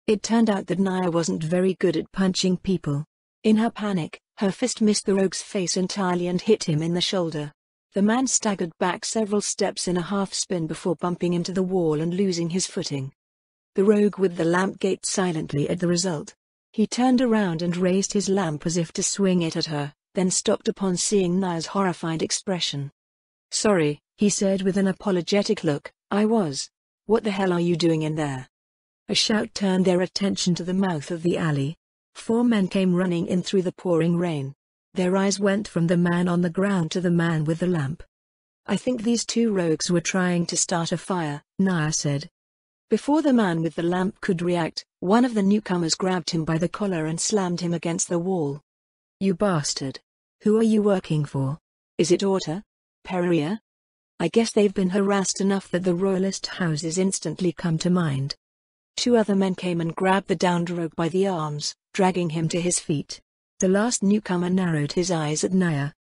It turned out that Naya wasn't very good at punching people. In her panic, her fist missed the rogue's face entirely and hit him in the shoulder. The man staggered back several steps in a half-spin before bumping into the wall and losing his footing. The rogue with the lamp gaped silently at the result. He turned around and raised his lamp as if to swing it at her, then stopped upon seeing Naya's horrified expression. "Sorry," he said with an apologetic look, "I was. What the hell are you doing in there?" A shout turned their attention to the mouth of the alley. 4 men came running in through the pouring rain. Their eyes went from the man on the ground to the man with the lamp. "I think these 2 rogues were trying to start a fire," Naya said. Before the man with the lamp could react, one of the newcomers grabbed him by the collar and slammed him against the wall. "You bastard! Who are you working for? Is it Orta? Pereira? I guess they've been harassed enough that the royalist houses instantly come to mind." 2 other men came and grabbed the downed rogue by the arms, dragging him to his feet. The last newcomer narrowed his eyes at Naya.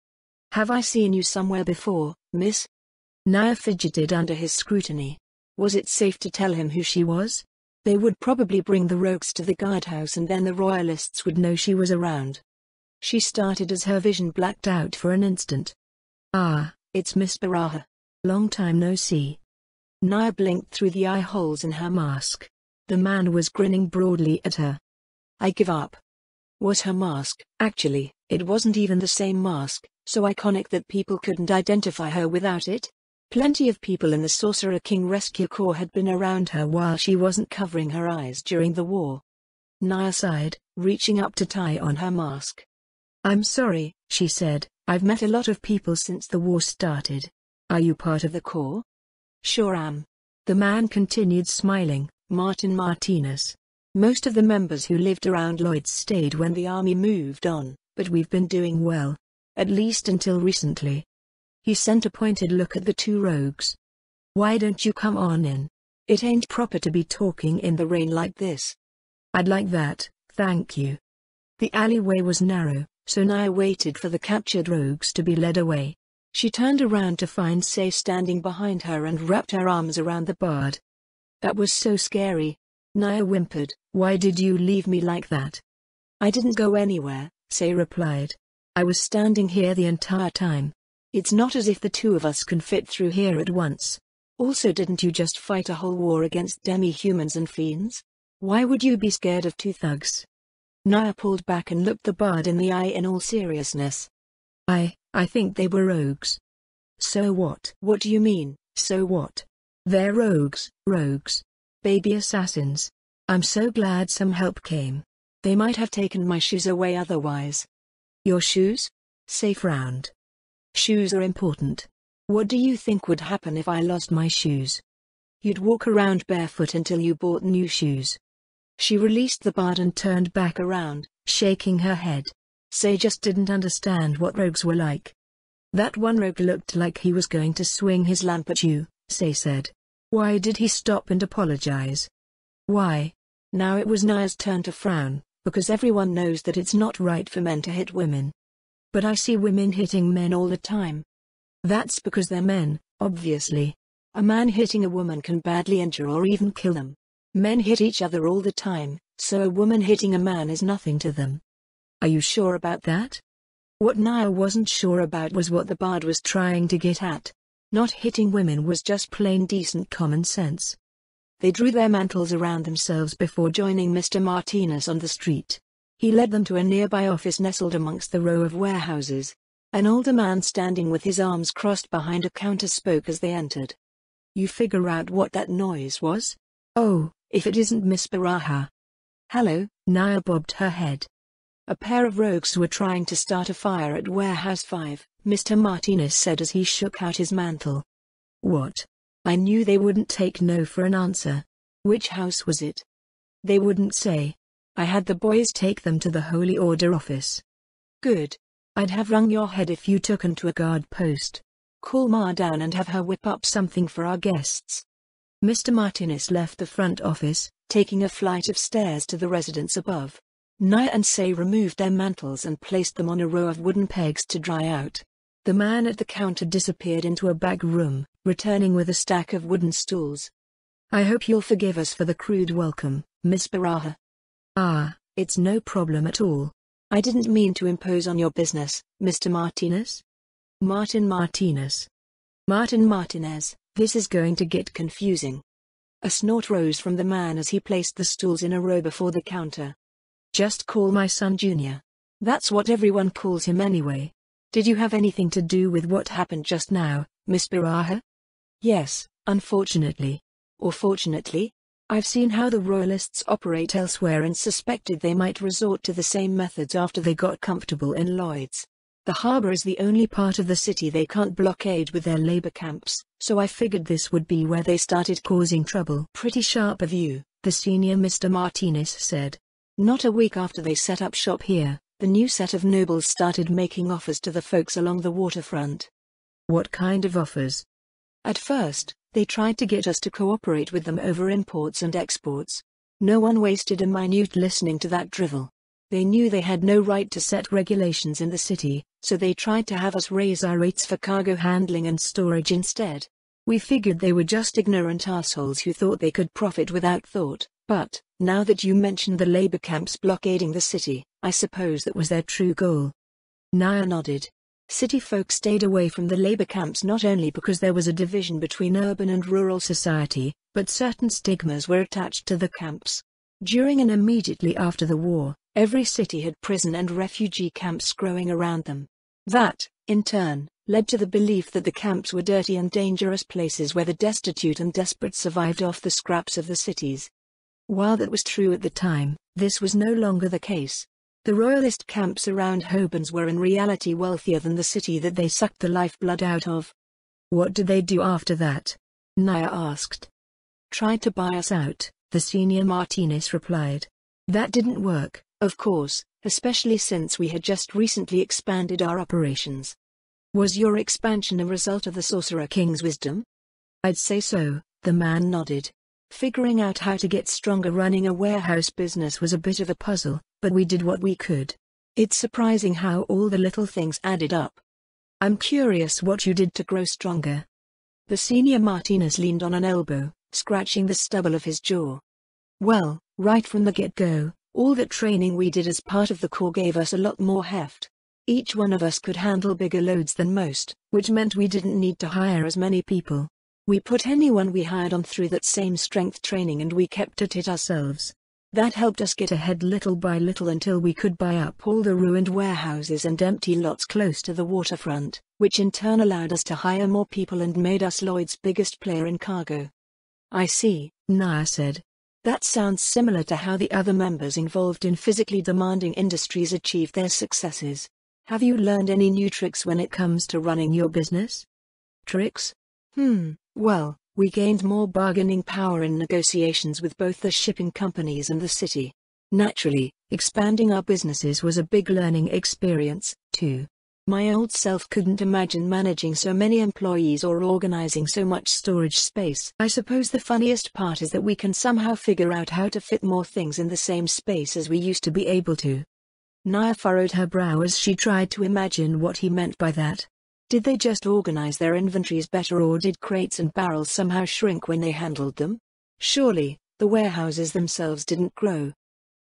"Have I seen you somewhere before, miss?" Naya fidgeted under his scrutiny. Was it safe to tell him who she was? They would probably bring the rogues to the guardhouse and then the royalists would know she was around. She started as her vision blacked out for an instant. "Ah, it's Miss Baraha. Long time no see." Naya blinked through the eye holes in her mask. The man was grinning broadly at her. "I give up." Was her mask? Actually, it wasn't even the same mask, so iconic that people couldn't identify her without it. Plenty of people in the Sorcerer King Rescue Corps had been around her while she wasn't covering her eyes during the war. Naya sighed, reaching up to tie on her mask. "I'm sorry," she said, "I've met a lot of people since the war started. Are you part of the Corps?" "Sure am." The man continued smiling. "Martin Martinez. Most of the members who lived around Lloyd stayed when the army moved on, but we've been doing well. At least until recently." He sent a pointed look at the 2 rogues. "Why don't you come on in? It ain't proper to be talking in the rain like this." "I'd like that, thank you." The alleyway was narrow, so Naya waited for the captured rogues to be led away. She turned around to find Say standing behind her and wrapped her arms around the bard. "That was so scary," Naya whimpered. "Why did you leave me like that?" "I didn't go anywhere," Say replied. "I was standing here the entire time. It's not as if the 2 of us can fit through here at once. Also, didn't you just fight a whole war against demi-humans and fiends? Why would you be scared of 2 thugs?" Naya pulled back and looked the bard in the eye in all seriousness. I think they were rogues." "So what?" "What do you mean, so what?" "They're rogues. Baby assassins. I'm so glad some help came. They might have taken my shoes away otherwise." "Your shoes?" Say frowned. "Shoes are important. What do you think would happen if I lost my shoes?" "You'd walk around barefoot until you bought new shoes." She released the bard and turned back around, shaking her head. Say just didn't understand what rogues were like. "That one rogue looked like he was going to swing his lamp at you," Say said. "Why did he stop and apologize?" "Why?" Now it was Naya's turn to frown, because everyone knows that it's not right for men to hit women. "But I see women hitting men all the time." "That's because they're men, obviously. A man hitting a woman can badly injure or even kill them. Men hit each other all the time, so a woman hitting a man is nothing to them." "Are you sure about that?" What Naya wasn't sure about was what the bard was trying to get at. Not hitting women was just plain decent common sense. They drew their mantles around themselves before joining Mr. Martinez on the street. He led them to a nearby office nestled amongst the row of warehouses. An older man standing with his arms crossed behind a counter spoke as they entered. "You figure out what that noise was? Oh, if it isn't Miss Baraha." "Hello," Naya bobbed her head. "A pair of rogues were trying to start a fire at Warehouse 5, Mr. Martinez said as he shook out his mantle. "What?" I knew they wouldn't take no for an answer. "Which house was it?" "They wouldn't say. I had the boys take them to the Holy Order office." "Good. I'd have wrung your head if you took 'em to a guard post. Call Ma down and have her whip up something for our guests." Mr. Martinez left the front office, taking a flight of stairs to the residence above. Naya and Say removed their mantles and placed them on a row of wooden pegs to dry out. The man at the counter disappeared into a back room, returning with a stack of wooden stools. I hope you'll forgive us for the crude welcome, Miss Baraha. Ah, it's no problem at all. I didn't mean to impose on your business, Mr. Martinez. Martin Martinez. Martin Martinez, this is going to get confusing. A snort rose from the man as he placed the stools in a row before the counter. Just call my son Junior. That's what everyone calls him anyway. Did you have anything to do with what happened just now, Miss Baraha? Yes, unfortunately. Or fortunately? I've seen how the Royalists operate elsewhere and suspected they might resort to the same methods after they got comfortable in Lloyd's. The harbour is the only part of the city they can't blockade with their labor camps, so I figured this would be where they started causing trouble. Pretty sharp of you, the senior Mr. Martinez said. Not a week after they set up shop here, the new set of nobles started making offers to the folks along the waterfront. What kind of offers? At first, they tried to get us to cooperate with them over imports and exports. No one wasted a minute listening to that drivel. They knew they had no right to set regulations in the city, so they tried to have us raise our rates for cargo handling and storage instead. We figured they were just ignorant assholes who thought they could profit without thought, but, now that you mentioned the labor camps blockading the city, I suppose that was their true goal. Naya nodded. City folk stayed away from the labor camps not only because there was a division between urban and rural society, but certain stigmas were attached to the camps. During and immediately after the war, every city had prison and refugee camps growing around them. That, in turn, led to the belief that the camps were dirty and dangerous places where the destitute and desperate survived off the scraps of the cities. While that was true at the time, this was no longer the case. The Royalist camps around Hobans were in reality wealthier than the city that they sucked the lifeblood out of. What did they do after that? Naya asked. Tried to buy us out, the senior Martinez replied. That didn't work, of course, especially since we had just recently expanded our operations. Was your expansion a result of the Sorcerer King's wisdom? I'd say so, the man nodded. Figuring out how to get stronger running a warehouse business was a bit of a puzzle, but we did what we could. It's surprising how all the little things added up. I'm curious what you did to grow stronger. The senior Martinez leaned on an elbow, scratching the stubble of his jaw. Well, right from the get-go, all that training we did as part of the Corps gave us a lot more heft. Each one of us could handle bigger loads than most, which meant we didn't need to hire as many people. We put anyone we hired on through that same strength training and we kept at it ourselves. That helped us get ahead little by little until we could buy up all the ruined warehouses and empty lots close to the waterfront, which in turn allowed us to hire more people and made us Lloyd's biggest player in cargo. I see, Naya said. That sounds similar to how the other members involved in physically demanding industries achieved their successes. Have you learned any new tricks when it comes to running your business? Tricks? Well, we gained more bargaining power in negotiations with both the shipping companies and the city. Naturally, expanding our businesses was a big learning experience, too. My old self couldn't imagine managing so many employees or organizing so much storage space. I suppose the funniest part is that we can somehow figure out how to fit more things in the same space as we used to be able to. Naya furrowed her brow as she tried to imagine what he meant by that. Did they just organize their inventories better, or did crates and barrels somehow shrink when they handled them? Surely, the warehouses themselves didn't grow.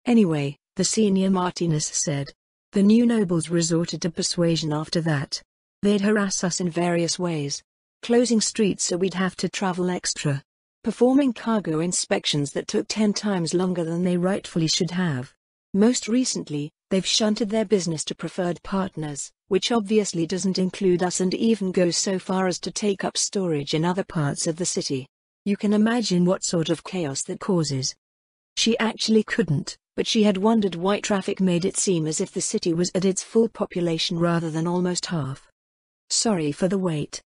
Anyway, the senior Martinez said. The new nobles resorted to persuasion after that. They'd harass us in various ways. Closing streets so we'd have to travel extra. Performing cargo inspections that took 10 times longer than they rightfully should have. Most recently, they've shunted their business to preferred partners, which obviously doesn't include us, and even goes so far as to take up storage in other parts of the city. You can imagine what sort of chaos that causes. She actually couldn't, but she had wondered why traffic made it seem as if the city was at its full population rather than almost half. Sorry for the wait.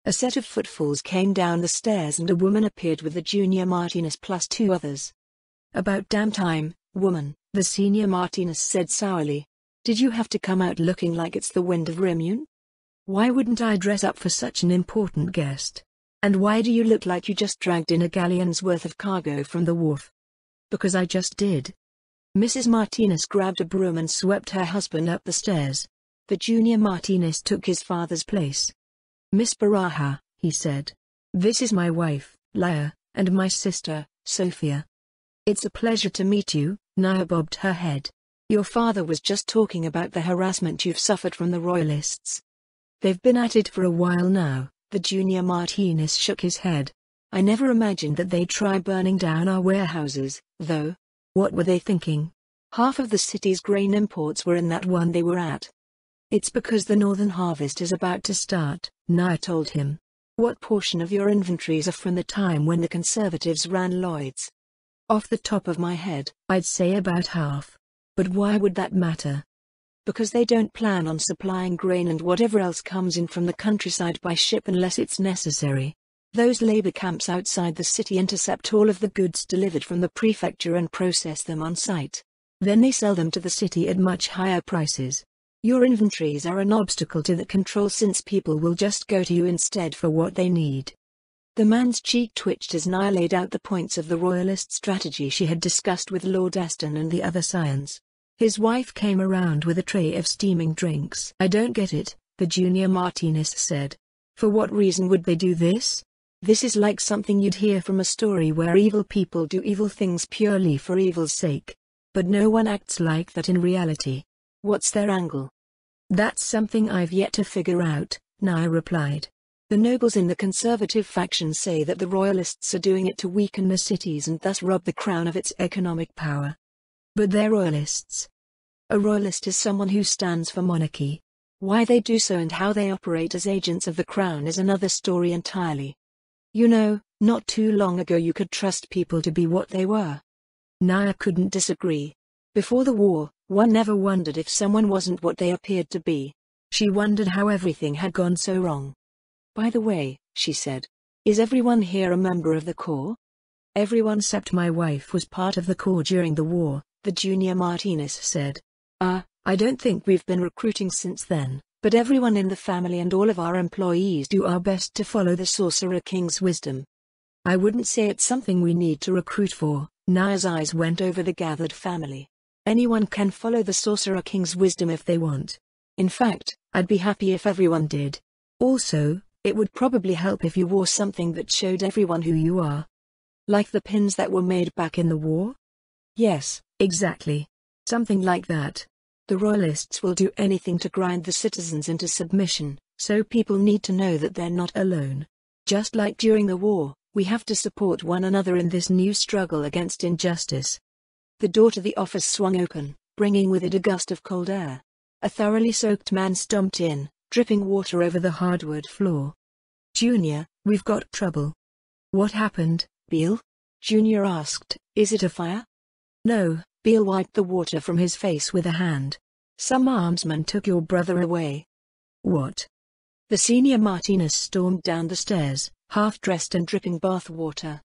A set of footfalls came down the stairs and a woman appeared with the junior Martinez plus 2 others. About damn time, woman, the senior Martinez said sourly. Did you have to come out looking like it's the wind of Rimune? Why wouldn't I dress up for such an important guest? And why do you look like you just dragged in a galleon's worth of cargo from the wharf? Because I just did. Mrs. Martinez grabbed a broom and swept her husband up the stairs. The junior Martinez took his father's place. Miss Baraha, he said. This is my wife, Laya, And my sister, Sophia. It's a pleasure to meet you. Nia bobbed her head. Your father was just talking about the harassment you've suffered from the Royalists. They've been at it for a while now. The junior Martinez shook his head. I never imagined that they'd try burning down our warehouses, though. What were they thinking? Half of the city's grain imports were in that one they were at. It's because the northern harvest is about to start, Nia told him. What portion of your inventories are from the time when the Conservatives ran Lloyd's? Off the top of my head, I'd say about half. But why would that matter? Because they don't plan on supplying grain and whatever else comes in from the countryside by ship unless it's necessary. Those labor camps outside the city intercept all of the goods delivered from the prefecture and process them on site. Then they sell them to the city at much higher prices. Your inventories are an obstacle to that control since people will just go to you instead for what they need. The man's cheek twitched as Nia laid out the points of the Royalist strategy she had discussed with Lord Aston and the other scions. His wife came around with a tray of steaming drinks. I don't get it, the junior Martinez said. For what reason would they do this? This is like something you'd hear from a story where evil people do evil things purely for evil's sake. But no one acts like that in reality. What's their angle? That's something I've yet to figure out, Nia replied. The nobles in the conservative faction say that the Royalists are doing it to weaken the cities and thus rob the crown of its economic power. But they're Royalists. A Royalist is someone who stands for monarchy. Why they do so and how they operate as agents of the crown is another story entirely. You know, not too long ago you could trust people to be what they were. Nia couldn't disagree. Before the war, one never wondered if someone wasn't what they appeared to be. She wondered how everything had gone so wrong. By the way, she said, is everyone here a member of the Corps? Everyone except my wife was part of the Corps during the war, the junior Martinez said. I don't think we've been recruiting since then, but everyone in the family and all of our employees do our best to follow the Sorcerer King's wisdom. I wouldn't say it's something we need to recruit for. Nia's eyes went over the gathered family. Anyone can follow the Sorcerer King's wisdom if they want. In fact, I'd be happy if everyone did. Also, it would probably help if you wore something that showed everyone who you are. Like the pins that were made back in the war? Yes, exactly. Something like that. The Royalists will do anything to grind the citizens into submission, so people need to know that they're not alone. Just like during the war, we have to support one another in this new struggle against injustice. The door to the office swung open, bringing with it a gust of cold air. A thoroughly soaked man stomped in, dripping water over the hardwood floor. Junior, we've got trouble. What happened, Beale? Junior asked, is it a fire? No, Beale wiped the water from his face with a hand. Some armsman took your brother away. What? The senior Martinez stormed down the stairs, half-dressed and dripping bath water.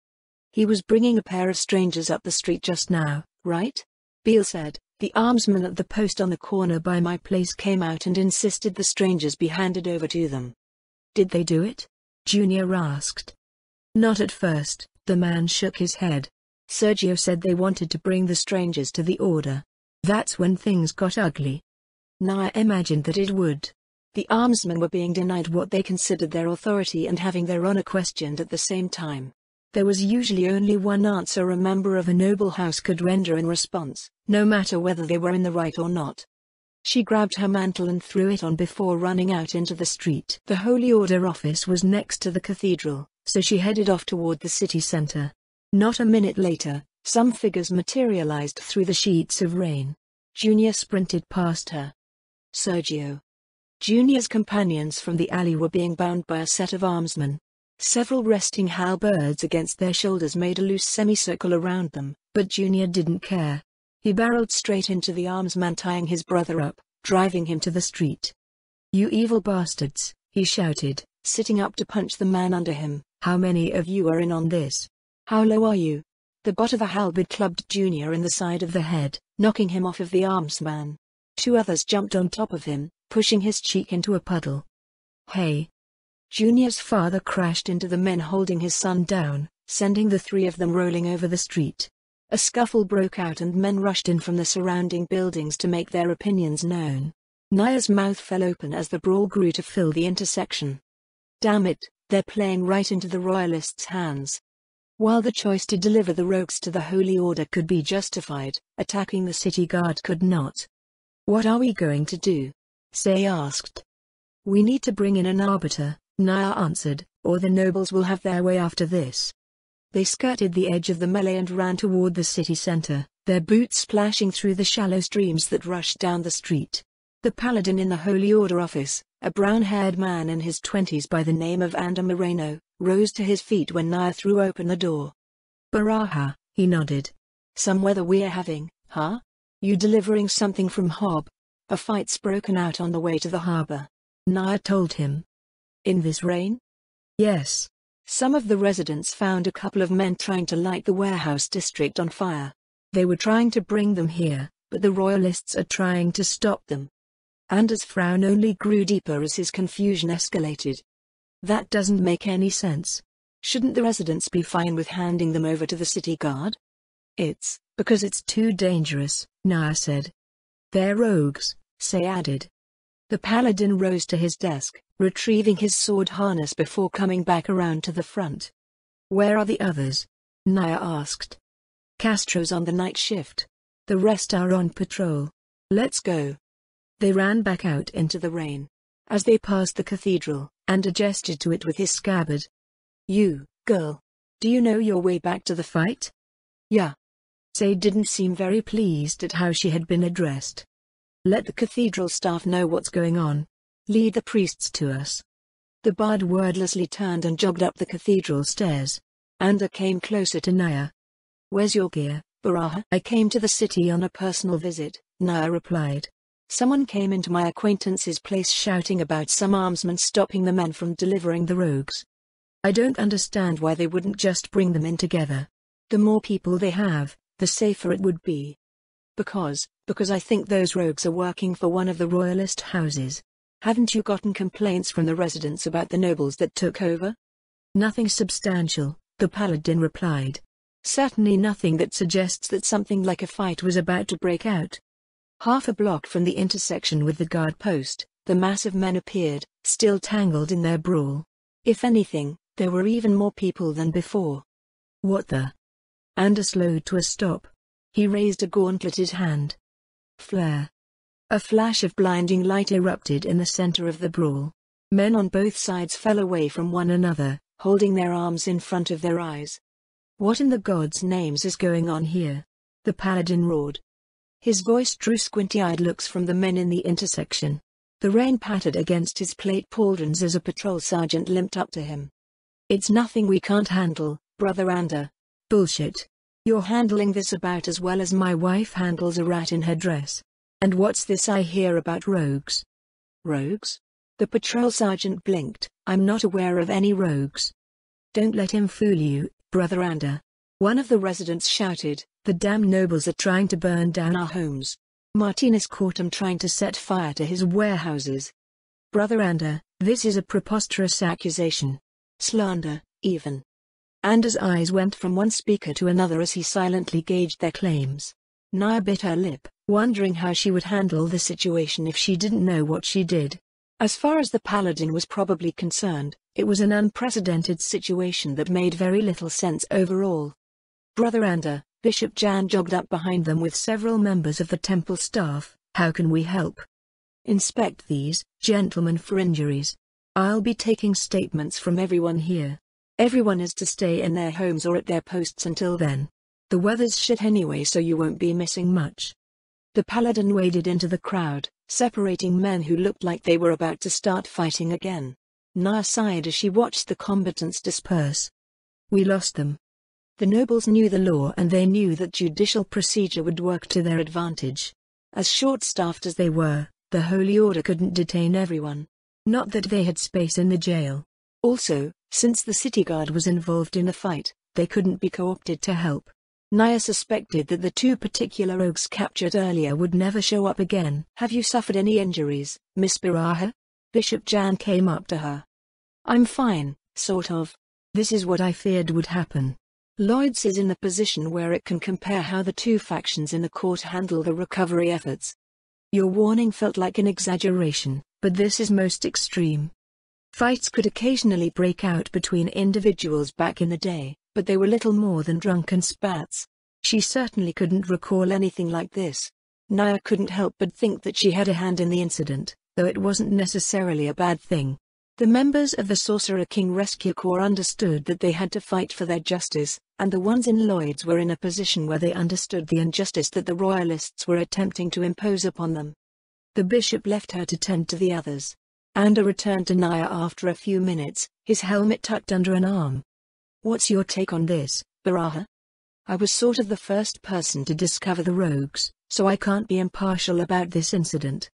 He was bringing a pair of strangers up the street just now, right? Beale said. The armsman at the post on the corner by my place came out and insisted the strangers be handed over to them. Did they do it? Junior asked. Not at first, the man shook his head. Sergio said they wanted to bring the strangers to the order. That's when things got ugly. Nia imagined that it would. The armsmen were being denied what they considered their authority and having their honor questioned at the same time. There was usually only one answer a member of a noble house could render in response, no matter whether they were in the right or not. She grabbed her mantle and threw it on before running out into the street. The Holy Order office was next to the cathedral, so she headed off toward the city center. Not a minute later, some figures materialized through the sheets of rain. Junior sprinted past her. Sergio. Junior's companions from the alley were being bound by a set of armsmen. Several resting halberds against their shoulders made a loose semicircle around them, but Junior didn't care. He barreled straight into the armsman tying his brother up, driving him to the street. You evil bastards, he shouted, sitting up to punch the man under him. How many of you are in on this? How low are you? The butt of a halberd clubbed Junior in the side of the head, knocking him off of the armsman. Two others jumped on top of him, pushing his cheek into a puddle. Hey! Junior's father crashed into the men holding his son down, sending the three of them rolling over the street. A scuffle broke out and men rushed in from the surrounding buildings to make their opinions known. Nia's mouth fell open as the brawl grew to fill the intersection. Damn it, they're playing right into the Royalists' hands. While the choice to deliver the rogues to the Holy Order could be justified, attacking the city guard could not. "What are we going to do?" Say asked. "We need to bring in an arbiter," Naya answered, "or the nobles will have their way after this." They skirted the edge of the melee and ran toward the city center, their boots splashing through the shallow streams that rushed down the street. The paladin in the Holy Order office, a brown-haired man in his 20s by the name of Ander Moreno, rose to his feet when Naya threw open the door. "Baraha," he nodded. "Some weather we're having, huh? You delivering something from Hob?" "A fight's broken out on the way to the harbor," Naya told him. "In this rain?" "Yes. Some of the residents found a couple of men trying to light the warehouse district on fire. They were trying to bring them here, but the royalists are trying to stop them." Anders' frown only grew deeper as his confusion escalated. "That doesn't make any sense. Shouldn't the residents be fine with handing them over to the city guard?" "It's because it's too dangerous," Naya said. "They're rogues," Say added. The paladin rose to his desk, retrieving his sword harness before coming back around to the front. "Where are the others?" Naya asked. "Castro's on the night shift. The rest are on patrol. Let's go." They ran back out into the rain. As they passed the cathedral, Ander gestured to it with his scabbard. "You, girl. Do you know your way back to the fight?" "Yeah." Say didn't seem very pleased at how she had been addressed. "Let the cathedral staff know what's going on. Lead the priests to us." The bard wordlessly turned and jogged up the cathedral stairs. Ander came closer to Naya. "Where's your gear, Baraha?" "I came to the city on a personal visit," Naya replied. "Someone came into my acquaintance's place shouting about some armsmen stopping the men from delivering the rogues. I don't understand why they wouldn't just bring them in together. The more people they have, the safer it would be. Because I think those rogues are working for one of the royalist houses. Haven't you gotten complaints from the residents about the nobles that took over?" "Nothing substantial," the paladin replied. "Certainly nothing that suggests that something like a fight was about to break out." Half a block from the intersection with the guard post, the mass of men appeared, still tangled in their brawl. If anything, there were even more people than before. "What the?" Ander slowed to a stop. He raised a gauntleted hand. Flare. A flash of blinding light erupted in the center of the brawl. Men on both sides fell away from one another, holding their arms in front of their eyes. "What in the gods' names is going on here?" the paladin roared. His voice drew squinty-eyed looks from the men in the intersection. The rain pattered against his plate pauldrons as a patrol sergeant limped up to him. "It's nothing we can't handle, Brother Ander." "Bullshit. You're handling this about as well as my wife handles a rat in her dress. And what's this I hear about rogues?" "Rogues?" The patrol sergeant blinked. "I'm not aware of any rogues." "Don't let him fool you, Brother Ander." One of the residents shouted, "The damn nobles are trying to burn down our homes. Martinez caught him trying to set fire to his warehouses." "Brother Ander, this is a preposterous accusation. Slander, even." Anders' eyes went from one speaker to another as he silently gauged their claims. Naya bit her lip, wondering how she would handle the situation if she didn't know what she did. As far as the paladin was probably concerned, it was an unprecedented situation that made very little sense overall. "Brother Ander," Bishop Jan jogged up behind them with several members of the temple staff. "How can we help?" "Inspect these, gentlemen, for injuries. I'll be taking statements from everyone here. Everyone is to stay in their homes or at their posts until then. The weather's shit anyway, so you won't be missing much." The paladin waded into the crowd, separating men who looked like they were about to start fighting again. Naya sighed as she watched the combatants disperse. "We lost them." The nobles knew the law and they knew that judicial procedure would work to their advantage. As short-staffed as they were, the Holy Order couldn't detain everyone. Not that they had space in the jail. Also, since the city guard was involved in the fight, they couldn't be co-opted to help. Naya suspected that the two particular rogues captured earlier would never show up again. "Have you suffered any injuries, Miss Baraha?" Bishop Jan came up to her. "I'm fine, sort of. This is what I feared would happen. Lloyd's is in the position where it can compare how the two factions in the court handle the recovery efforts. Your warning felt like an exaggeration, but this is most extreme. Fights could occasionally break out between individuals back in the day, but they were little more than drunken spats. She certainly couldn't recall anything like this. Naya couldn't help but think that she had a hand in the incident, though it wasn't necessarily a bad thing. The members of the Sorcerer King Rescue Corps understood that they had to fight for their justice, and the ones in Lloyd's were in a position where they understood the injustice that the royalists were attempting to impose upon them. The bishop left her to tend to the others. Anda returned to Naya after a few minutes, his helmet tucked under an arm. "What's your take on this, Baraha? I was sort of the first person to discover the rogues, so I can't be impartial about this incident."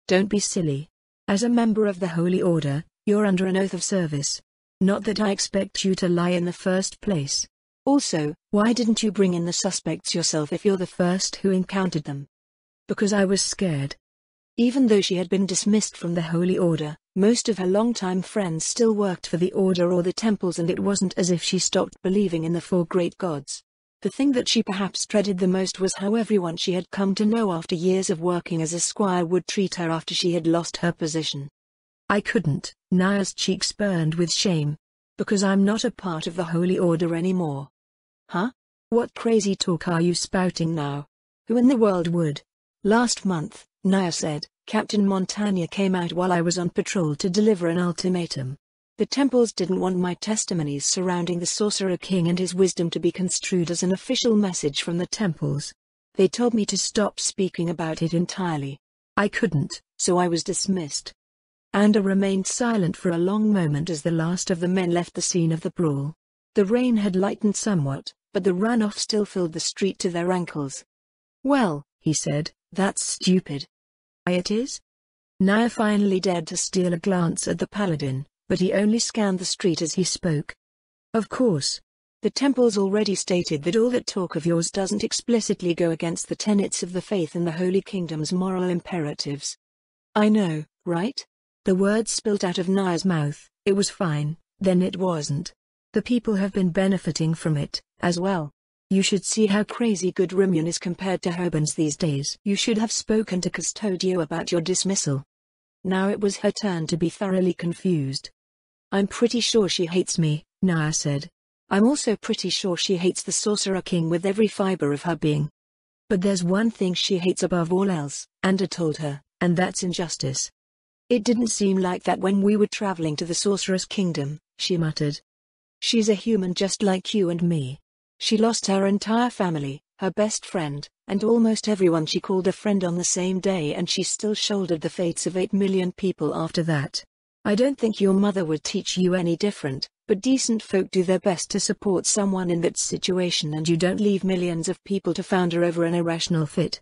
"Don't be silly. As a member of the Holy Order, you're under an oath of service. Not that I expect you to lie in the first place. Also, why didn't you bring in the suspects yourself if you're the first who encountered them?" "Because I was scared." Even though she had been dismissed from the Holy Order, most of her longtime friends still worked for the Order or the temples, and it wasn't as if she stopped believing in the four great gods. The thing that she perhaps dreaded the most was how everyone she had come to know after years of working as a squire would treat her after she had lost her position. "I couldn't." Naya's cheeks burned with shame. "Because I'm not a part of the Holy Order anymore." "Huh? What crazy talk are you spouting now? Who in the world would?" "Last month," Naya said, "Captain Montagna came out while I was on patrol to deliver an ultimatum. The temples didn't want my testimonies surrounding the Sorcerer King and his wisdom to be construed as an official message from the temples. They told me to stop speaking about it entirely. I couldn't, so I was dismissed." Anda remained silent for a long moment as the last of the men left the scene of the brawl. The rain had lightened somewhat, but the runoff still filled the street to their ankles. "Well," he said, "that's stupid." "It is?" Naya finally dared to steal a glance at the paladin, but he only scanned the street as he spoke. "Of course. The temples already stated that all that talk of yours doesn't explicitly go against the tenets of the faith and the Holy Kingdom's moral imperatives." "I know, right?" The words spilt out of Naya's mouth. It was fine, then it wasn't. "The people have been benefiting from it, as well. You should see how crazy good Rimyan is compared to Hobans these days. You should have spoken to Custodio about your dismissal." Now it was her turn to be thoroughly confused. "I'm pretty sure she hates me," Naya said. "I'm also pretty sure she hates the Sorcerer King with every fiber of her being. But there's one thing she hates above all else," Anda told her, "and that's injustice." "It didn't seem like that when we were traveling to the Sorcerer's Kingdom," she muttered. "She's a human just like you and me. She lost her entire family, her best friend, and almost everyone she called a friend on the same day, and she still shouldered the fates of 8 million people after that. I don't think your mother would teach you any different, but decent folk do their best to support someone in that situation, and you don't leave millions of people to founder over an irrational fit.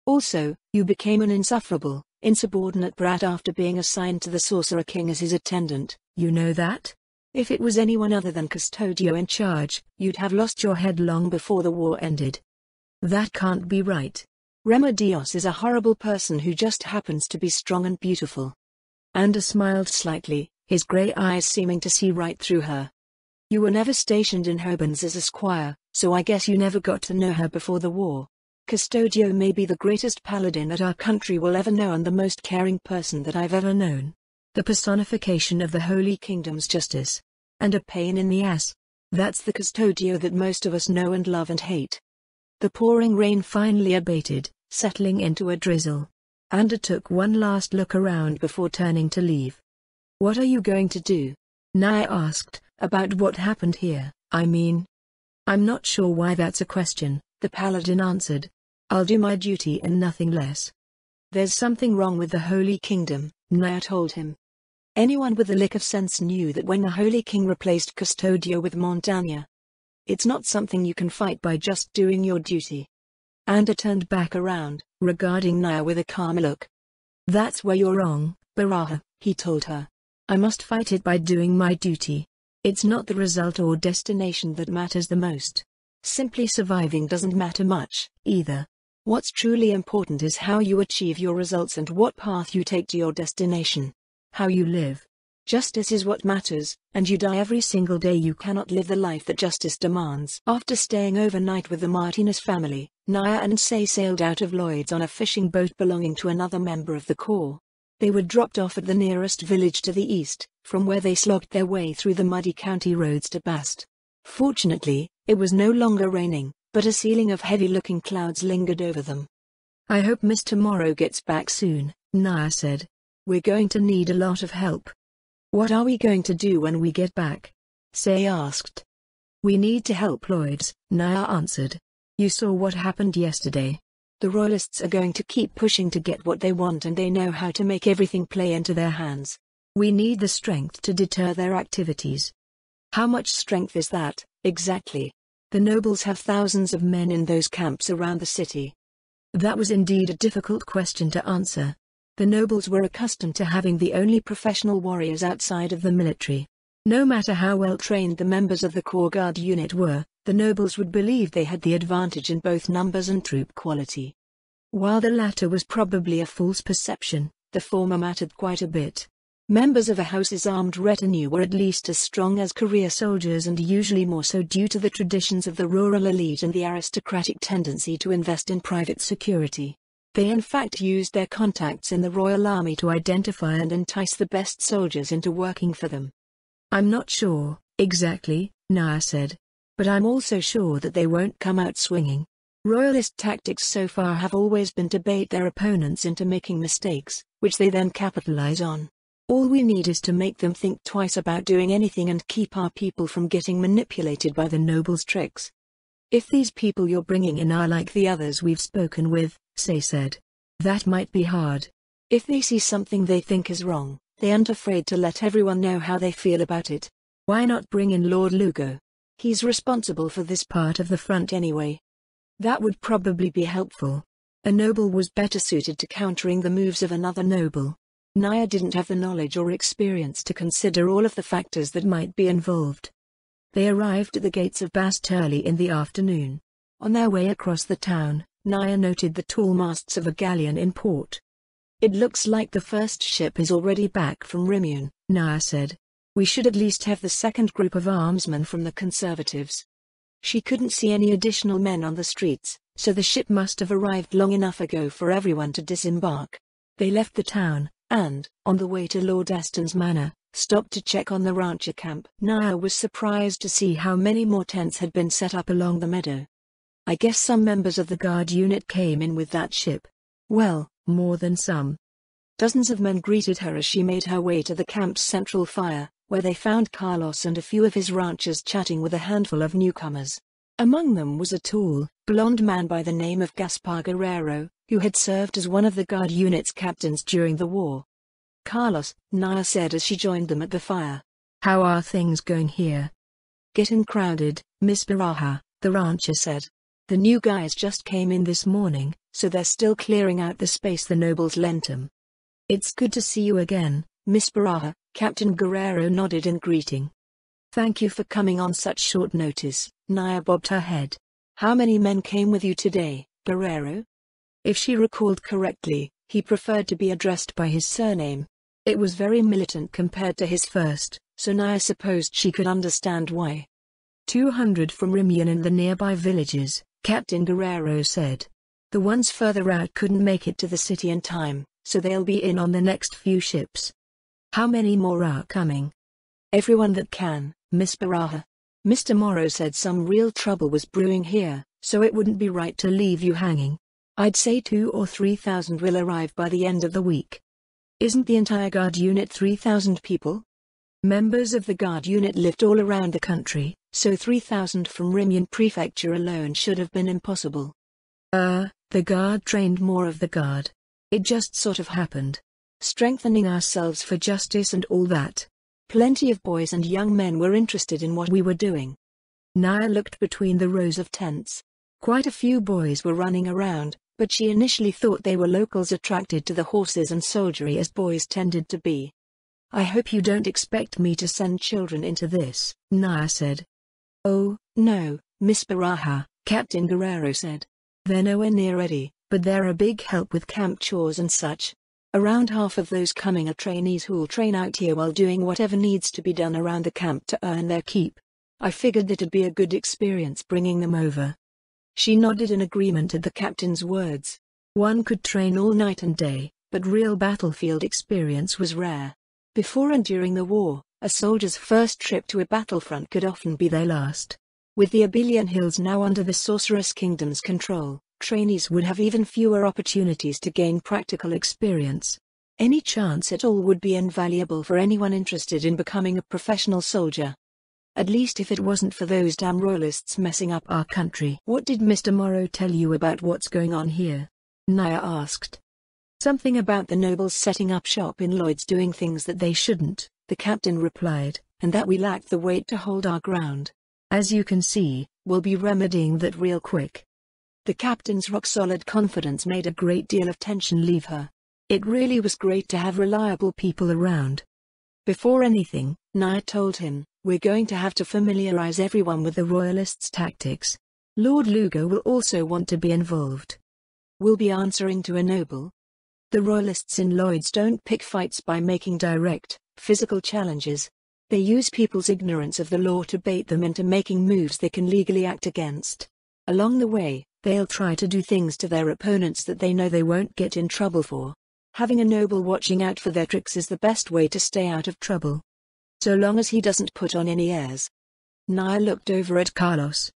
Also, you became an insufferable, insubordinate brat after being assigned to the Sorcerer King as his attendant. You know that? If it was anyone other than Custodio in charge, you'd have lost your head long before the war ended." "That can't be right. Remedios is a horrible person who just happens to be strong and beautiful." Anda smiled slightly, his grey eyes seeming to see right through her. "You were never stationed in Hobans as a squire, so I guess you never got to know her before the war. Custodio may be the greatest paladin that our country will ever know and the most caring person that I've ever known. The personification of the Holy Kingdom's justice. And a pain in the ass. That's the Custodio that most of us know and love and hate." The pouring rain finally abated, settling into a drizzle. Anda took one last look around before turning to leave. "What are you going to do?" Naya asked. "About what happened here, I mean." "I'm not sure why that's a question," the paladin answered. "I'll do my duty and nothing less." "There's something wrong with the Holy Kingdom," Naya told him. Anyone with a lick of sense knew that when the Holy King replaced Custodio with Montagna. It's not something you can fight by just doing your duty. Anda turned back around, regarding Naya with a calm look. "That's where you're wrong, Baraha," he told her. "I must fight it by doing my duty. It's not the result or destination that matters the most. Simply surviving doesn't matter much, either. What's truly important is how you achieve your results and what path you take to your destination. How you live. Justice is what matters, and you die every single day you cannot live the life that justice demands." After staying overnight with the Martinez family, Naya and Say sailed out of Lloyd's on a fishing boat belonging to another member of the Corps. They were dropped off at the nearest village to the east, from where they slogged their way through the muddy county roads to Bast. Fortunately, it was no longer raining, but a ceiling of heavy-looking clouds lingered over them. "I hope Mr. Morrow gets back soon," Naya said. "We're going to need a lot of help." "What are we going to do when we get back?" Say asked. "We need to help Lloyds," Naya answered. "You saw what happened yesterday. The Royalists are going to keep pushing to get what they want, and they know how to make everything play into their hands. We need the strength to deter their activities." "How much strength is that, exactly?" "The nobles have thousands of men in those camps around the city." That was indeed a difficult question to answer. The nobles were accustomed to having the only professional warriors outside of the military. No matter how well trained the members of the Corps Guard unit were, the nobles would believe they had the advantage in both numbers and troop quality. While the latter was probably a false perception, the former mattered quite a bit. Members of a house's armed retinue were at least as strong as career soldiers, and usually more so due to the traditions of the rural elite and the aristocratic tendency to invest in private security. They in fact used their contacts in the Royal Army to identify and entice the best soldiers into working for them. "I'm not sure, exactly," Naya said. "But I'm also sure that they won't come out swinging. Royalist tactics so far have always been to bait their opponents into making mistakes, which they then capitalize on. All we need is to make them think twice about doing anything and keep our people from getting manipulated by the nobles' tricks." "If these people you're bringing in are like the others we've spoken with," Say said, "that might be hard. If they see something they think is wrong, they aren't afraid to let everyone know how they feel about it. Why not bring in Lord Lugo? He's responsible for this part of the front anyway." That would probably be helpful. A noble was better suited to countering the moves of another noble. Naya didn't have the knowledge or experience to consider all of the factors that might be involved. They arrived at the gates of Bast early in the afternoon. On their way across the town, Naya noted the tall masts of a galleon in port. "It looks like the first ship is already back from Rimune," Naya said. "We should at least have the second group of armsmen from the Conservatives." She couldn't see any additional men on the streets, so the ship must have arrived long enough ago for everyone to disembark. They left the town, and, on the way to Lord Aston's manor, stopped to check on the rancher camp. Naya was surprised to see how many more tents had been set up along the meadow. "I guess some members of the guard unit came in with that ship." "Well, more than some." Dozens of men greeted her as she made her way to the camp's central fire, where they found Carlos and a few of his ranchers chatting with a handful of newcomers. Among them was a tall, blond man by the name of Gaspar Guerrero, who had served as one of the guard unit's captains during the war. "Carlos," Naya said as she joined them at the fire. "How are things going here?" "Getting crowded, Miss Baraja," the rancher said. "The new guys just came in this morning, so they're still clearing out the space the nobles lent them." "It's good to see you again, Miss Baraja," Captain Guerrero nodded in greeting. "Thank you for coming on such short notice," Naya bobbed her head. "How many men came with you today, Guerrero?" If she recalled correctly, he preferred to be addressed by his surname. It was very militant compared to his first, so Naya supposed she could understand why. 200 from Rimune and the nearby villages, Captain Guerrero said. "The ones further out couldn't make it to the city in time, so they'll be in on the next few ships." "How many more are coming?" "Everyone that can, Miss Baraja. Mr. Morrow said some real trouble was brewing here, so it wouldn't be right to leave you hanging. I'd say 2,000 or 3,000 will arrive by the end of the week." "Isn't the entire guard unit 3,000 people?" Members of the guard unit lived all around the country, so 3,000 from Rimune Prefecture alone should have been impossible. The guard trained more of the guard. It just sort of happened. Strengthening ourselves for justice and all that. Plenty of boys and young men were interested in what we were doing." Naya looked between the rows of tents. Quite a few boys were running around, but she initially thought they were locals attracted to the horses and soldiery as boys tended to be. "I hope you don't expect me to send children into this," Naya said. "Oh, no, Miss Baraja," Captain Guerrero said. "They're nowhere near ready, but they're a big help with camp chores and such. Around half of those coming are trainees who'll train out here while doing whatever needs to be done around the camp to earn their keep. I figured it'd be a good experience bringing them over." She nodded in agreement at the captain's words. One could train all night and day, but real battlefield experience was rare. Before and during the war, A soldier's first trip to a battlefront could often be their last. With the Abelian Hills now under the Sorceress Kingdom's control, trainees would have even fewer opportunities to gain practical experience. Any chance at all would be invaluable for anyone interested in becoming a professional soldier. At least if it wasn't for those damn royalists messing up our country. What did Mr. Morrow tell you about what's going on here? Naya asked. Something about the nobles setting up shop in Lloyd's doing things that they shouldn't, the captain replied, and that we lacked the weight to hold our ground. As you can see, we'll be remedying that real quick. The captain's rock-solid confidence made a great deal of tension leave her. It really was great to have reliable people around. Before anything, Naya told him, we're going to have to familiarize everyone with the royalists' tactics. Lord Lugo will also want to be involved. We'll be answering to a noble. The royalists in Lloyd's don't pick fights by making direct, physical challenges. They use people's ignorance of the law to bait them into making moves they can legally act against. Along the way, they'll try to do things to their opponents that they know they won't get in trouble for. Having a noble watching out for their tricks is the best way to stay out of trouble. So long as he doesn't put on any airs. Naya looked over at Carlos.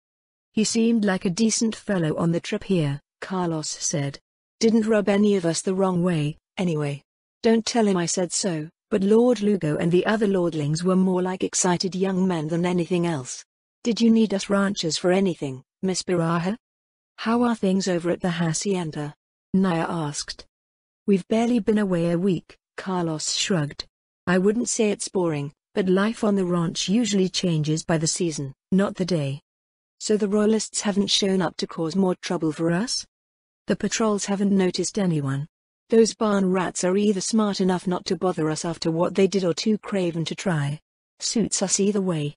He seemed like a decent fellow on the trip here, Carlos said. Didn't rub any of us the wrong way, anyway. Don't tell him I said so, but Lord Lugo and the other lordlings were more like excited young men than anything else. Did you need us ranchers for anything, Miss Baraja? How are things over at the hacienda? Naya asked. We've barely been away a week, Carlos shrugged. I wouldn't say it's boring, but life on the ranch usually changes by the season, not the day. So the royalists haven't shown up to cause more trouble for us? The patrols haven't noticed anyone. Those barn rats are either smart enough not to bother us after what they did or too craven to try. Suits us either way.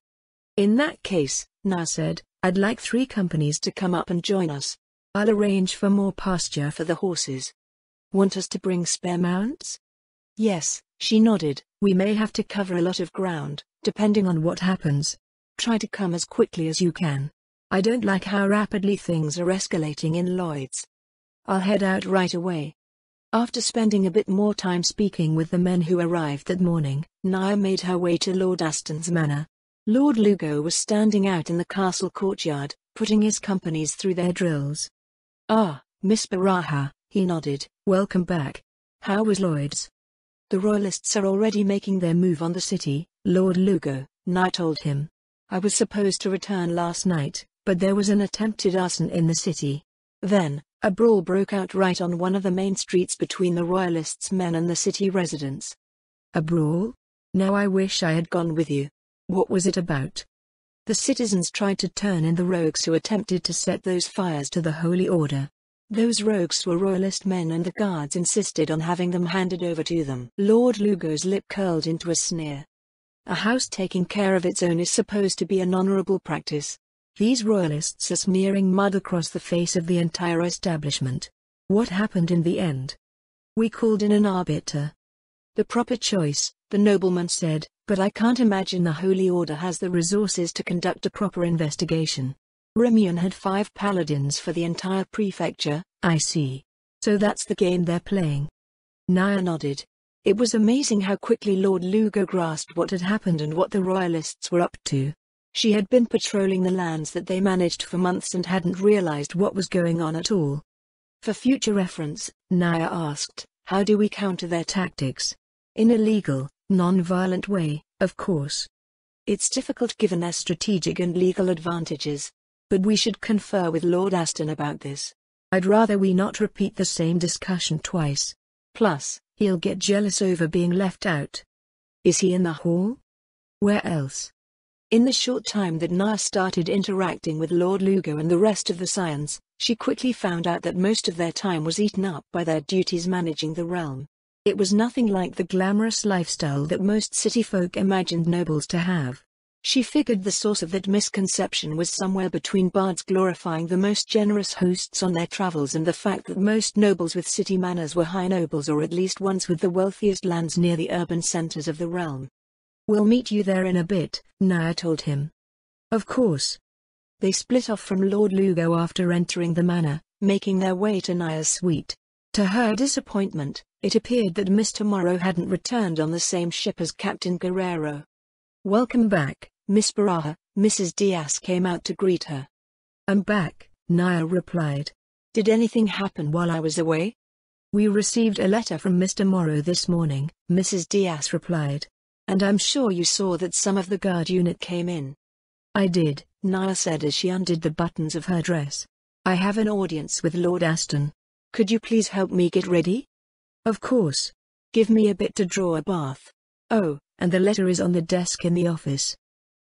In that case, Naya said, I'd like 3 companies to come up and join us. I'll arrange for more pasture for the horses. Want us to bring spare mounts? Yes, she nodded. We may have to cover a lot of ground, depending on what happens. Try to come as quickly as you can. I don't like how rapidly things are escalating in Lloyd's. I'll head out right away. After spending a bit more time speaking with the men who arrived that morning, Naya made her way to Lord Aston's manor. Lord Lugo was standing out in the castle courtyard, putting his companies through their drills. Ah, Miss Baraja, he nodded. Welcome back. How was Lloyd's? The royalists are already making their move on the city, Lord Lugo, Naya told him. I was supposed to return last night, but there was an attempted arson in the city. Then, a brawl broke out right on one of the main streets between the royalists' men and the city residents. A brawl? Now I wish I had gone with you. What was it about? The citizens tried to turn in the rogues who attempted to set those fires to the Holy Order. Those rogues were royalist men and the guards insisted on having them handed over to them. Lord Lugo's lip curled into a sneer. A house taking care of its own is supposed to be an honorable practice. These royalists are smearing mud across the face of the entire establishment. What happened in the end? We called in an arbiter. The proper choice, the nobleman said, but I can't imagine the Holy Order has the resources to conduct a proper investigation. Remion had 5 paladins for the entire prefecture. I see. So that's the game they're playing. Naya nodded. It was amazing how quickly Lord Lugo grasped what had happened and what the royalists were up to. She had been patrolling the lands that they managed for months and hadn't realized what was going on at all. For future reference, Naya asked, how do we counter their tactics? In a legal, non-violent way, of course. It's difficult given their strategic and legal advantages. But we should confer with Lord Aston about this. I'd rather we not repeat the same discussion twice. Plus, he'll get jealous over being left out. Is he in the hall? Where else? In the short time that Naya started interacting with Lord Lugo and the rest of the Scions, she quickly found out that most of their time was eaten up by their duties managing the realm. It was nothing like the glamorous lifestyle that most city folk imagined nobles to have. She figured the source of that misconception was somewhere between bards glorifying the most generous hosts on their travels and the fact that most nobles with city manners were high nobles or at least ones with the wealthiest lands near the urban centers of the realm. We'll meet you there in a bit, Naya told him. Of course. They split off from Lord Lugo after entering the manor, making their way to Naya's suite. To her disappointment, it appeared that Mr. Morrow hadn't returned on the same ship as Captain Guerrero. Welcome back, Miss Baraha. Mrs. Diaz came out to greet her. I'm back, Naya replied. Did anything happen while I was away? We received a letter from Mr. Morrow this morning, Mrs. Diaz replied. And I'm sure you saw that some of the guard unit came in. I did, Naya said as she undid the buttons of her dress. I have an audience with Lord Aston. Could you please help me get ready? Of course. Give me a bit to draw a bath. Oh, and the letter is on the desk in the office.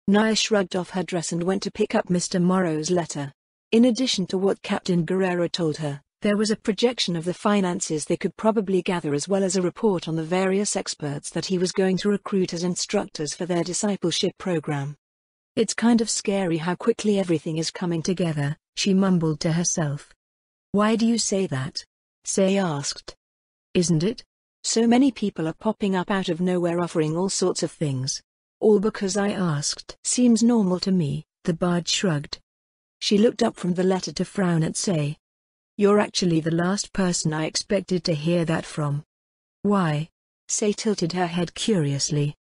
Naya shrugged off her dress and went to pick up Mr. Morrow's letter. In addition to what Captain Guerrero told her, there was a projection of the finances they could probably gather as well as a report on the various experts that he was going to recruit as instructors for their discipleship program. It's kind of scary how quickly everything is coming together, she mumbled to herself. Why do you say that? Say asked. Isn't it? So many people are popping up out of nowhere offering all sorts of things. All because I asked. Seems normal to me, the bard shrugged. She looked up from the letter to frown at Say. You're actually the last person I expected to hear that from. Why? Say tilted her head curiously.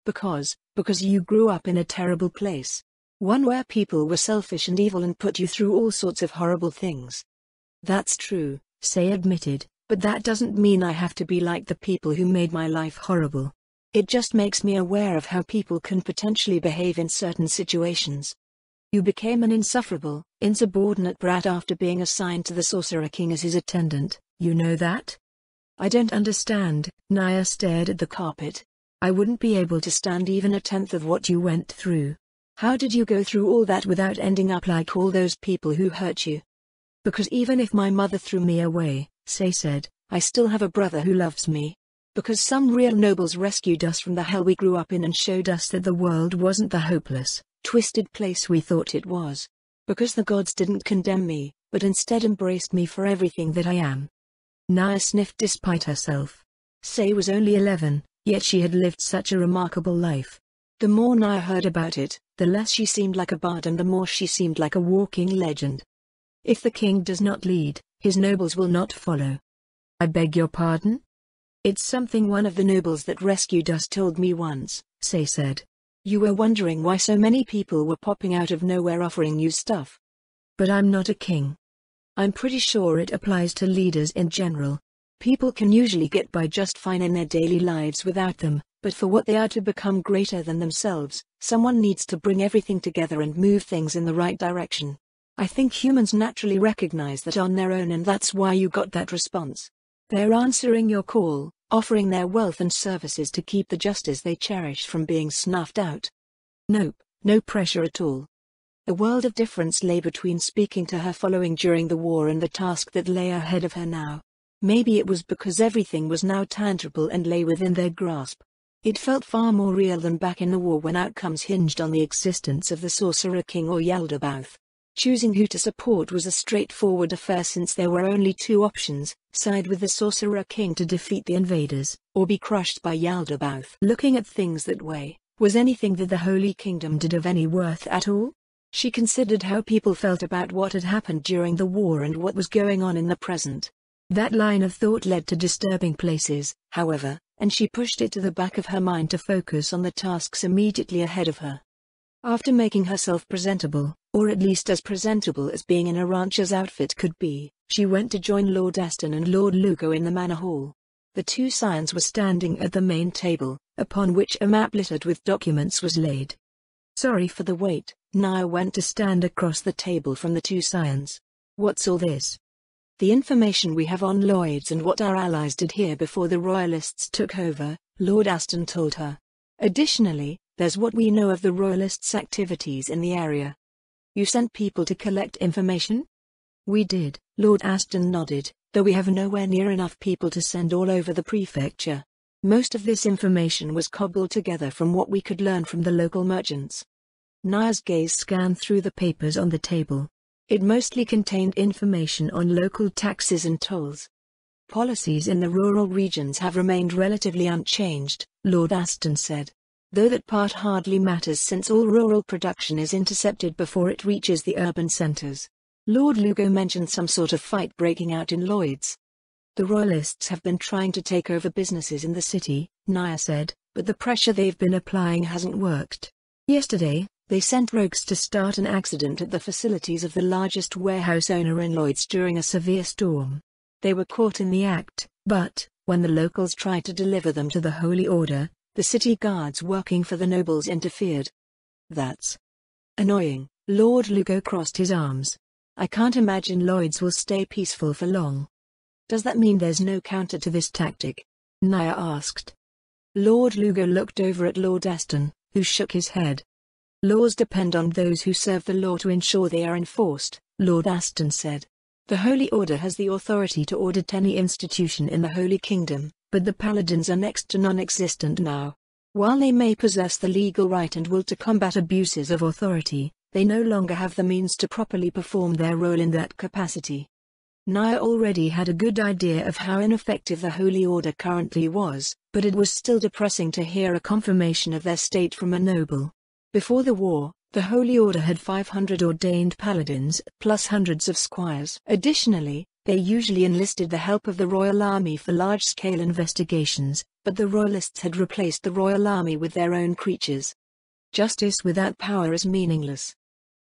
Because you grew up in a terrible place. One where people were selfish and evil and put you through all sorts of horrible things. That's true, Say admitted, but that doesn't mean I have to be like the people who made my life horrible. It just makes me aware of how people can potentially behave in certain situations. You became an insufferable, insubordinate brat after being assigned to the Sorcerer King as his attendant, you know that? I don't understand, Naya stared at the carpet. I wouldn't be able to stand even a tenth of what you went through. How did you go through all that without ending up like all those people who hurt you? Because even if my mother threw me away, Say said, I still have a brother who loves me. Because some real nobles rescued us from the hell we grew up in and showed us that the world wasn't the hopeless, twisted place we thought it was. Because the gods didn't condemn me, but instead embraced me for everything that I am. Naya sniffed despite herself. Say was only 11, yet she had lived such a remarkable life. The more Naya heard about it, the less she seemed like a bard and the more she seemed like a walking legend. If the king does not lead, his nobles will not follow. I beg your pardon? It's something one of the nobles that rescued us told me once, Say said. You were wondering why so many people were popping out of nowhere offering you stuff. But I'm not a king. I'm pretty sure it applies to leaders in general. People can usually get by just fine in their daily lives without them, but for what they are to become greater than themselves, someone needs to bring everything together and move things in the right direction. I think humans naturally recognize that on their own, and that's why you got that response. They're answering your call, offering their wealth and services to keep the justice they cherish from being snuffed out. Nope, no pressure at all. A world of difference lay between speaking to her following during the war and the task that lay ahead of her now. Maybe it was because everything was now tangible and lay within their grasp. It felt far more real than back in the war when outcomes hinged on the existence of the Sorcerer King or Yaldabaoth. Choosing who to support was a straightforward affair since there were only two options: side with the Sorcerer King to defeat the invaders, or be crushed by Yaldabaoth. Looking at things that way, was anything that the Holy Kingdom did of any worth at all? She considered how people felt about what had happened during the war and what was going on in the present. That line of thought led to disturbing places, however, and she pushed it to the back of her mind to focus on the tasks immediately ahead of her. After making herself presentable, or at least as presentable as being in a rancher's outfit could be, she went to join Lord Aston and Lord Lugo in the manor hall. The two scions were standing at the main table, upon which a map littered with documents was laid. Sorry for the wait, Naya went to stand across the table from the two scions. What's all this? The information we have on Lloyds and what our allies did here before the Royalists took over, Lord Aston told her. Additionally, there's what we know of the Royalists' activities in the area. You sent people to collect information? We did, Lord Aston nodded, though we have nowhere near enough people to send all over the prefecture. Most of this information was cobbled together from what we could learn from the local merchants. Naya's gaze scanned through the papers on the table. It mostly contained information on local taxes and tolls. Policies in the rural regions have remained relatively unchanged, Lord Aston said. Though that part hardly matters since all rural production is intercepted before it reaches the urban centers. Lord Lugo mentioned some sort of fight breaking out in Lloyds. The Royalists have been trying to take over businesses in the city, Naya said, but the pressure they've been applying hasn't worked. Yesterday, they sent rogues to start an accident at the facilities of the largest warehouse owner in Lloyd's during a severe storm. They were caught in the act, but, when the locals tried to deliver them to the Holy Order, the city guards working for the nobles interfered. That's annoying. Lord Lugo crossed his arms. I can't imagine Lloyd's will stay peaceful for long. Does that mean there's no counter to this tactic? Nia asked. Lord Lugo looked over at Lord Aston, who shook his head. Laws depend on those who serve the law to ensure they are enforced, Lord Aston said. The Holy Order has the authority to audit any institution in the Holy Kingdom, but the Paladins are next to non-existent now. While they may possess the legal right and will to combat abuses of authority, they no longer have the means to properly perform their role in that capacity. Nia already had a good idea of how ineffective the Holy Order currently was, but it was still depressing to hear a confirmation of their state from a noble. Before the war, the Holy Order had 500 ordained paladins, plus hundreds of squires. Additionally, they usually enlisted the help of the Royal Army for large-scale investigations, but the Royalists had replaced the Royal Army with their own creatures. Justice without power is meaningless.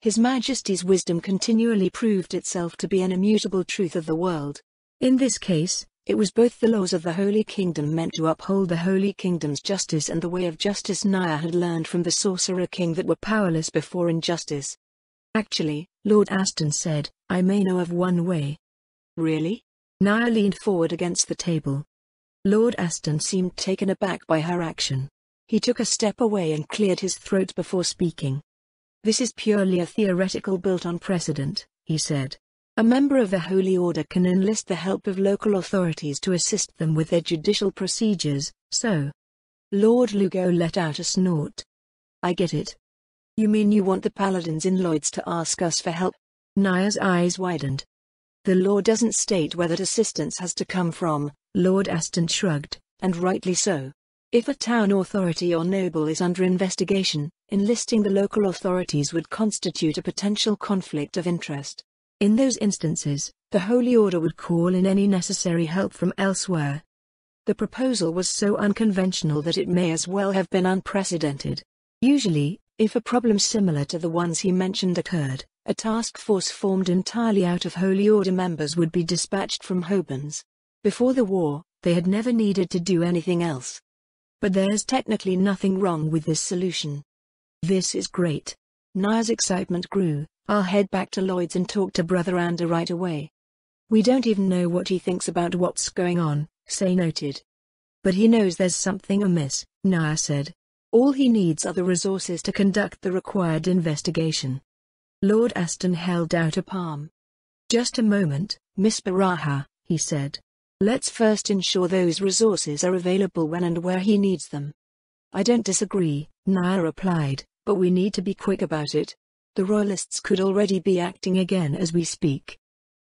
His Majesty's wisdom continually proved itself to be an immutable truth of the world. In this case, it was both the laws of the Holy Kingdom meant to uphold the Holy Kingdom's justice and the way of justice Nia had learned from the Sorcerer King that were powerless before injustice. Actually, Lord Aston said, I may know of one way. Really? Nia leaned forward against the table. Lord Aston seemed taken aback by her action. He took a step away and cleared his throat before speaking. This is purely a theoretical built on precedent, he said. A member of the Holy Order can enlist the help of local authorities to assist them with their judicial procedures, so. Lord Lugo let out a snort. I get it. You mean you want the Paladins in Lloyd's to ask us for help? Nia's eyes widened. The law doesn't state where that assistance has to come from, Lord Aston shrugged, and rightly so. If a town authority or noble is under investigation, enlisting the local authorities would constitute a potential conflict of interest. In those instances, the Holy Order would call in any necessary help from elsewhere. The proposal was so unconventional that it may as well have been unprecedented. Usually, if a problem similar to the ones he mentioned occurred, a task force formed entirely out of Holy Order members would be dispatched from Hobans. Before the war, they had never needed to do anything else. But there's technically nothing wrong with this solution. This is great. Nia's excitement grew. I'll head back to Lloyd's and talk to Brother Ander right away. We don't even know what he thinks about what's going on, Say noted. But he knows there's something amiss, Nia said. All he needs are the resources to conduct the required investigation. Lord Aston held out a palm. Just a moment, Miss Baraha, he said. Let's first ensure those resources are available when and where he needs them. I don't disagree, Nia replied, but we need to be quick about it. The Royalists could already be acting again as we speak.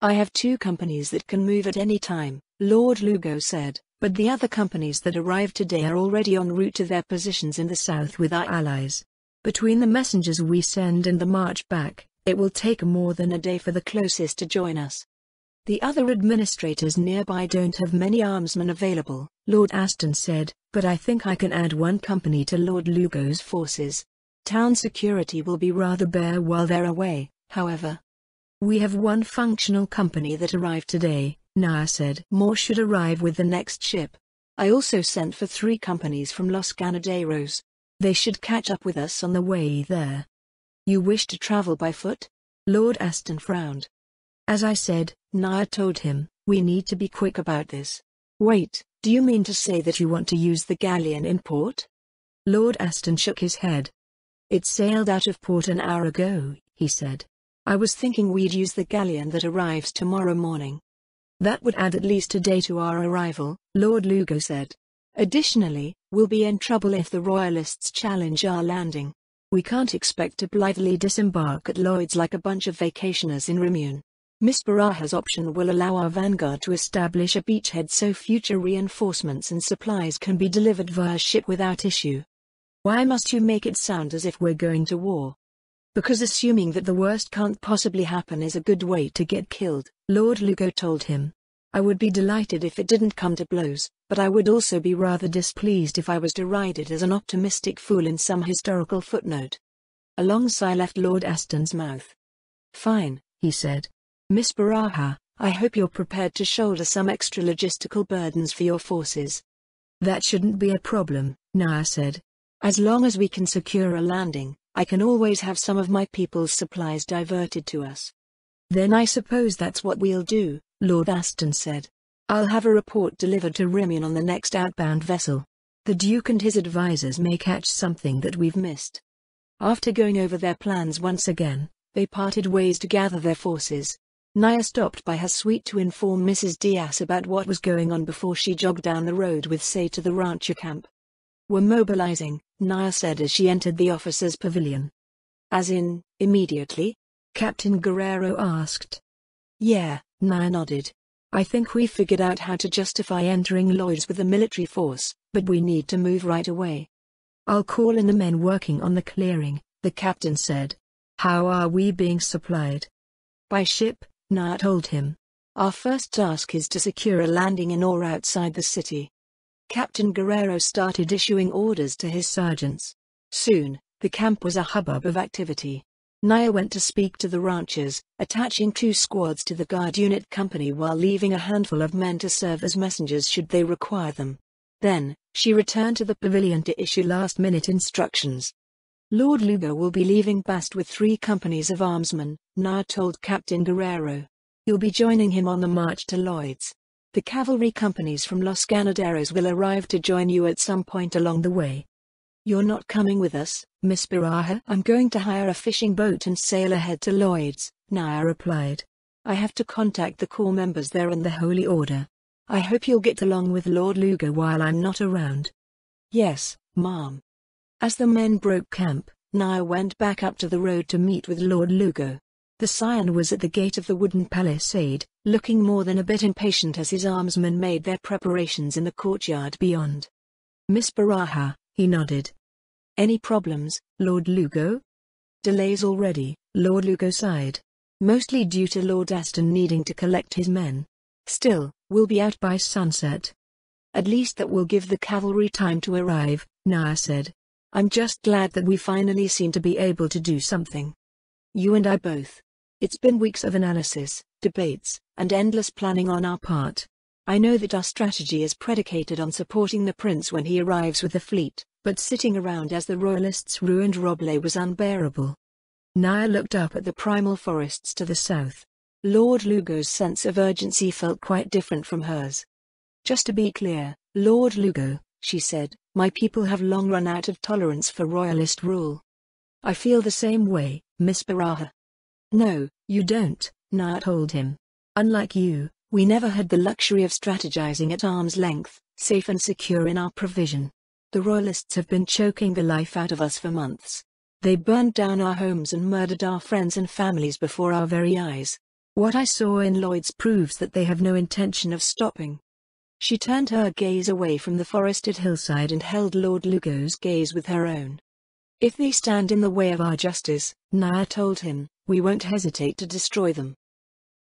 I have 2 companies that can move at any time, Lord Lugo said, but the other companies that arrived today are already en route to their positions in the south with our allies. Between the messengers we send and the march back, it will take more than a day for the closest to join us. The other administrators nearby don't have many armsmen available, Lord Aston said, but I think I can add 1 company to Lord Lugo's forces. Town security will be rather bare while they're away, however. We have 1 functional company that arrived today, Nia said. More should arrive with the next ship. I also sent for 3 companies from Los Ganaderos. They should catch up with us on the way there. You wish to travel by foot? Lord Aston frowned. As I said, Nia told him, we need to be quick about this. Wait, do you mean to say that you want to use the galleon in port? Lord Aston shook his head. It sailed out of port an hour ago, he said. I was thinking we'd use the galleon that arrives tomorrow morning. That would add at least a day to our arrival, Lord Lugo said. Additionally, we'll be in trouble if the Royalists challenge our landing. We can't expect to blithely disembark at Lloyd's like a bunch of vacationers in Rimune. Miss Baraha's option will allow our vanguard to establish a beachhead so future reinforcements and supplies can be delivered via ship without issue. Why must you make it sound as if we're going to war? Because assuming that the worst can't possibly happen is a good way to get killed, Lord Lugo told him. I would be delighted if it didn't come to blows, but I would also be rather displeased if I was derided as an optimistic fool in some historical footnote." A long sigh left Lord Aston's mouth. "Fine," he said. "Miss Baraha, I hope you're prepared to shoulder some extra logistical burdens for your forces." "That shouldn't be a problem," Naya said. "As long as we can secure a landing, I can always have some of my people's supplies diverted to us." "Then I suppose that's what we'll do," Lord Aston said. "I'll have a report delivered to Rimian on the next outbound vessel. The Duke and his advisors may catch something that we've missed." After going over their plans once again, they parted ways to gather their forces. Naya stopped by her suite to inform Mrs. Diaz about what was going on before she jogged down the road with Say to the rancher camp. "We're mobilizing," Naya said as she entered the officers' pavilion. "As in, immediately?" Captain Guerrero asked. "Yeah," Naya nodded. "I think we figured out how to justify entering Lloyd's with a military force, but we need to move right away." "I'll call in the men working on the clearing," the captain said. "How are we being supplied?" "By ship," Naya told him. "Our first task is to secure a landing in or outside the city." Captain Guerrero started issuing orders to his sergeants. Soon, the camp was a hubbub of activity. Naya went to speak to the ranchers, attaching 2 squads to the guard unit company while leaving a handful of men to serve as messengers should they require them. Then, she returned to the pavilion to issue last-minute instructions. "Lord Lugo will be leaving Bast with 3 companies of armsmen," Naya told Captain Guerrero. "You'll be joining him on the march to Lloyd's. The cavalry companies from Los Ganaderos will arrive to join you at some point along the way." "You're not coming with us, Miss Baraha?" "I'm going to hire a fishing boat and sail ahead to Lloyd's," Naya replied. "I have to contact the corps members there and the Holy Order. I hope you'll get along with Lord Lugo while I'm not around." "Yes, ma'am." As the men broke camp, Naya went back up to the road to meet with Lord Lugo. The Scion was at the gate of the wooden palisade, looking more than a bit impatient as his armsmen made their preparations in the courtyard beyond. "Miss Baraha," he nodded. "Any problems, Lord Lugo?" "Delays already," Lord Lugo sighed. "Mostly due to Lord Aston needing to collect his men. Still, we'll be out by sunset." "At least that will give the cavalry time to arrive," Naya said. "I'm just glad that we finally seem to be able to do something. You and I both. It's been weeks of analysis, debates, and endless planning on our part. I know that our strategy is predicated on supporting the prince when he arrives with the fleet, but sitting around as the royalists ruined Roble was unbearable." Naya looked up at the primal forests to the south. Lord Lugo's sense of urgency felt quite different from hers. "Just to be clear, Lord Lugo," she said, "my people have long run out of tolerance for royalist rule." "I feel the same way, Miss Baraha." "No, you don't," Naya told him. "Unlike you, we never had the luxury of strategizing at arm's length, safe and secure in our provision. The royalists have been choking the life out of us for months. They burned down our homes and murdered our friends and families before our very eyes. What I saw in Lloyd's proves that they have no intention of stopping." She turned her gaze away from the forested hillside and held Lord Lugo's gaze with her own. "If they stand in the way of our justice," Naya told him, "we won't hesitate to destroy them."